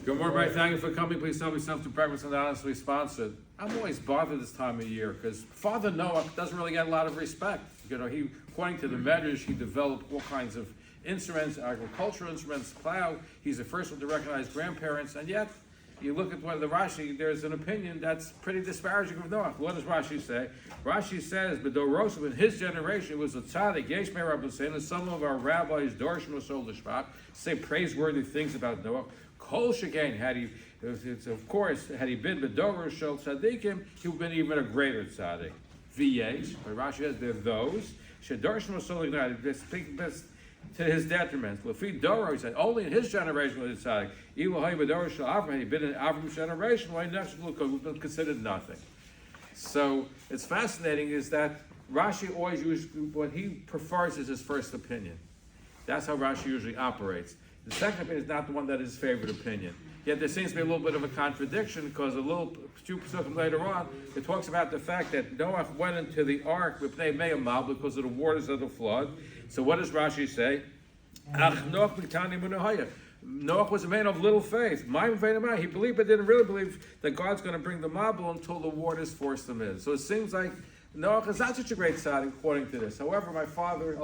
Good morning, everybody. Thank you for coming. Please help yourself to breakfast and honestly sponsored. I'm always bothered this time of year because Father Noach doesn't really get a lot of respect. He, according to the Medrash, he developed all kinds of instruments, agricultural instruments, plow. He's the first one to recognize grandparents, and yet you look at one of the Rashi, there's an opinion that's pretty disparaging of Noach. What does Rashi say? Rashi says, "B'dorosav, in his generation, was a Tzadik. Yesh me Rabbi Zev Brenner. Some of our rabbis, Dorshim Osol Lishmak, say praiseworthy things about Noach. Kol Shekain, had he been B'dorosh Shel Tzadikim, he would have been even a greater Tzadik. V'yesh, but Rashi says, there are those Shedorshim Osol Lishmak. They speak best to his detriment. Lefi Doro, he said, only in his generation was it tzaddik. Had he been in Avram's generation, would have been considered nothing. So it's fascinating is that Rashi always uses what he prefers as his first opinion. That's how Rashi usually operates. The second opinion is not the one that is his favorite opinion. Yet there seems to be a little bit of a contradiction because a few psukim later on, it talks about the fact that Noach went into the ark with Pnei Me'amal because of the waters of the flood. So what does Rashi say? Noach was a man of little faith. He believed but didn't really believe that God's going to bring the Mabul until the waters forced him in. So it seems like Noach is not such a great tzaddik according to this. However, my father,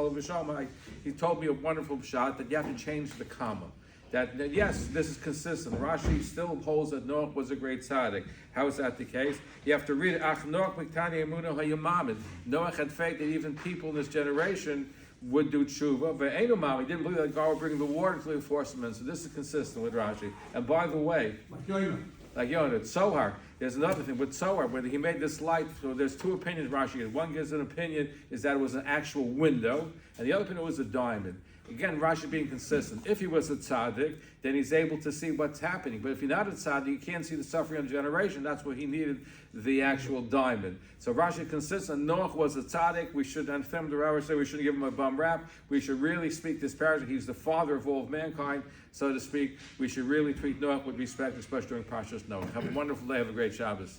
he told me a wonderful shot that you have to change the comma. That yes, this is consistent. Rashi still holds that Noach was a great tzaddik. How is that the case? You have to read it. Noach had faith that even people in this generation would do tshuva. He didn't believe that God would bring the water until he forced them in. So this is consistent with Rashi. And by the way, like Yonah, Tzohar, there's another thing with Tzohar, where he made this light. So there's two opinions Rashi has. One gives an opinion is that it was an actual window, and the other opinion was a diamond. Again, Rashi being consistent. If he was a tzaddik, then he's able to see what's happening. But if you're not a tzaddik, you can't see the suffering of the generation. That's where he needed the actual diamond. So Rashi is consistent. Noach was a tzaddik. We should, and Fem the Rabbi say we shouldn't give him a bum rap. We should really speak this parasha. He's the father of all of mankind, so to speak. We should really treat Noach with respect, especially during Parshat Noach. Have a wonderful day. Have a great Shabbos.